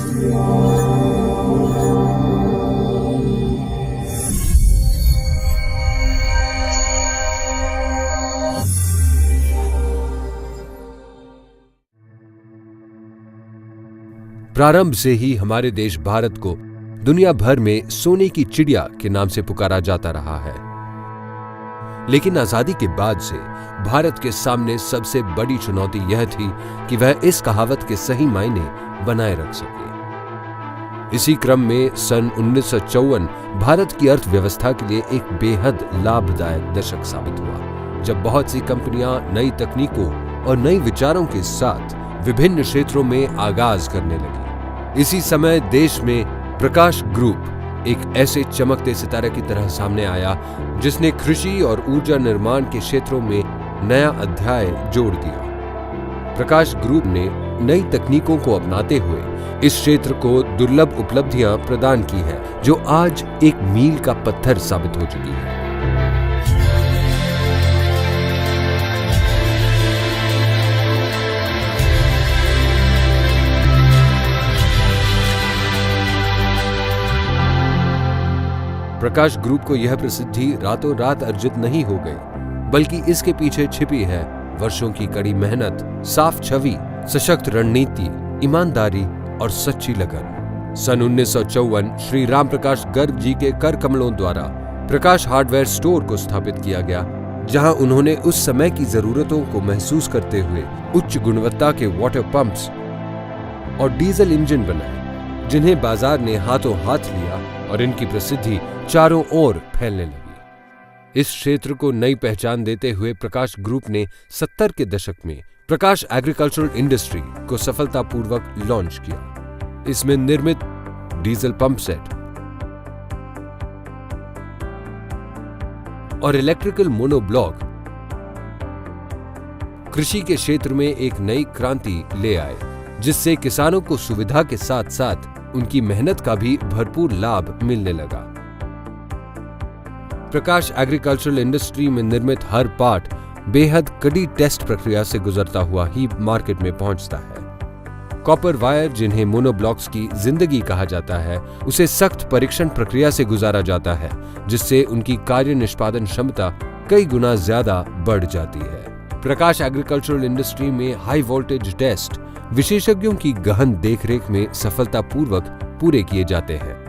प्रारंभ से ही हमारे देश भारत को दुनिया भर में सोने की चिड़िया के नाम से पुकारा जाता रहा है। लेकिन आजादी के बाद से भारत के सामने सबसे बड़ी चुनौती यह थी कि वह इस कहावत के सही मायने बनाए रख सके। इसी क्रम में सन 1954 भारत की अर्थव्यवस्था के लिए एक बेहद लाभदायक दशक साबित हुआ, जब बहुत सी कंपनियां नई तकनीकों और नई विचारों के साथ विभिन्न क्षेत्रों में आगाज करने लगी। इसी समय देश में प्रकाश ग्रुप एक ऐसे चमकते सितारे की तरह सामने आया जिसने कृषि और ऊर्जा निर्माण के क्षेत्रों में नया अध्याय जोड़ दिया। प्रकाश ग्रुप ने नई तकनीकों को अपनाते हुए इस क्षेत्र को दुर्लभ उपलब्धियां प्रदान की है, जो आज एक मील का पत्थर साबित हो चुकी है। प्रकाश ग्रुप को यह प्रसिद्धि रातों रात अर्जित नहीं हो गई, बल्कि इसके पीछे छिपी है वर्षों की कड़ी मेहनत, साफ छवि, सशक्त रणनीति, ईमानदारी और सच्ची लगन। सन 1954 श्री राम प्रकाश गर्ग जी के कर कमलों द्वारा प्रकाश हार्डवेयर स्टोर को स्थापित किया गया, जहां उन्होंने उस समय की जरूरतों को महसूस करते हुए उच्च गुणवत्ता के वाटर पंप्स और डीजल इंजन बनाए, जिन्हें बाजार ने हाथों हाथ लिया और इनकी प्रसिद्धि चारों ओर फैलने लगी। इस क्षेत्र को नई पहचान देते हुए प्रकाश ग्रुप ने 70 के दशक में प्रकाश एग्रीकल्चरल इंडस्ट्री को सफलतापूर्वक लॉन्च किया। इसमें निर्मित डीजल पंप सेट और इलेक्ट्रिकल मोनोब्लॉक कृषि के क्षेत्र में एक नई क्रांति ले आए, जिससे किसानों को सुविधा के साथ साथ उनकी मेहनत का भी भरपूर लाभ मिलने लगा। प्रकाश एग्रीकल्चरल इंडस्ट्री में निर्मित हर पार्ट बेहद कड़ी टेस्ट प्रक्रिया से गुजरता हुआ ही मार्केट में पहुंचता है। कॉपर वायर, जिन्हें मोनोब्लॉक्स की जिंदगी कहा जाता है, उसे सख्त परीक्षण प्रक्रिया से गुजारा जाता है, जिससे उनकी कार्य निष्पादन क्षमता कई गुना ज्यादा बढ़ जाती है। प्रकाश एग्रीकल्चरल इंडस्ट्री में हाई वोल्टेज टेस्ट विशेषज्ञों की गहन देखरेख में सफलतापूर्वक पूरे किए जाते हैं।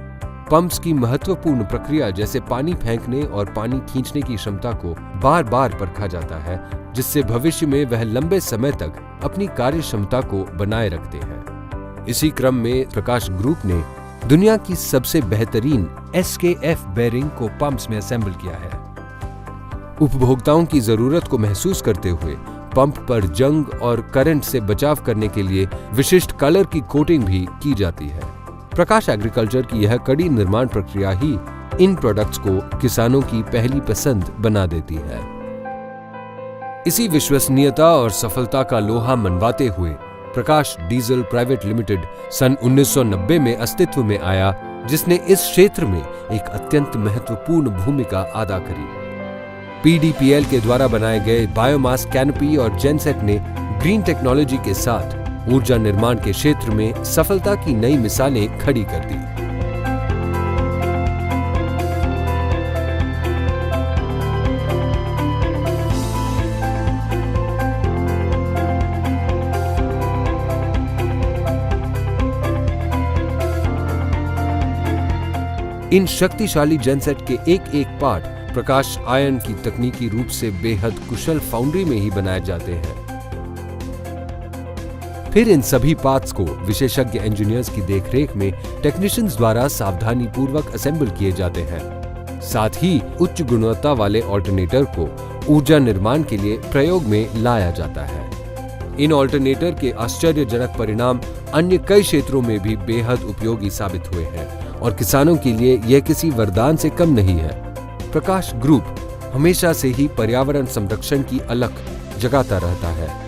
पंप्स की महत्वपूर्ण प्रक्रिया जैसे पानी फेंकने और पानी खींचने की क्षमता को बार बार परखा जाता है, जिससे भविष्य में वह लंबे समय तक अपनी कार्य क्षमता को बनाए रखते हैं। इसी क्रम में प्रकाश ग्रुप ने दुनिया की सबसे बेहतरीन SKF बेयरिंग को पंप्स में असेंबल किया है। उपभोक्ताओं की जरूरत को महसूस करते हुए पंप पर जंग और करंट से बचाव करने के लिए विशिष्ट कलर की कोटिंग भी की जाती है। प्रकाश एग्रीकल्चर की यह कड़ी निर्माण प्रक्रिया ही इन प्रोडक्ट्स को किसानों की पहली पसंद बना देती है। इसी विश्वसनीयता और सफलता का लोहा मनवाते हुए प्रकाश डीजल प्राइवेट लिमिटेड सन 1990 में अस्तित्व में आया, जिसने इस क्षेत्र में एक अत्यंत महत्वपूर्ण भूमिका अदा करी। PDPL के द्वारा बनाए गए बायोमास कैनोपी और जेनसेट ने ग्रीन टेक्नोलॉजी के साथ ऊर्जा निर्माण के क्षेत्र में सफलता की नई मिसालें खड़ी कर दी। इन शक्तिशाली जेनसेट के एक एक पार्ट प्रकाश आयन की तकनीकी रूप से बेहद कुशल फाउंड्री में ही बनाए जाते हैं। फिर इन सभी पार्ट्स को विशेषज्ञ इंजीनियर्स की देखरेख में टेक्नीशियंस द्वारा सावधानी पूर्वक असेंबल किए जाते हैं। साथ ही उच्च गुणवत्ता वाले ऑल्टरनेटर को ऊर्जा निर्माण के लिए प्रयोग में लाया जाता है। इन ऑल्टरनेटर के आश्चर्यजनक परिणाम अन्य कई क्षेत्रों में भी बेहद उपयोगी साबित हुए हैं और किसानों के लिए यह किसी वरदान से कम नहीं है। प्रकाश ग्रुप हमेशा से ही पर्यावरण संरक्षण की अलख जगाता रहता है।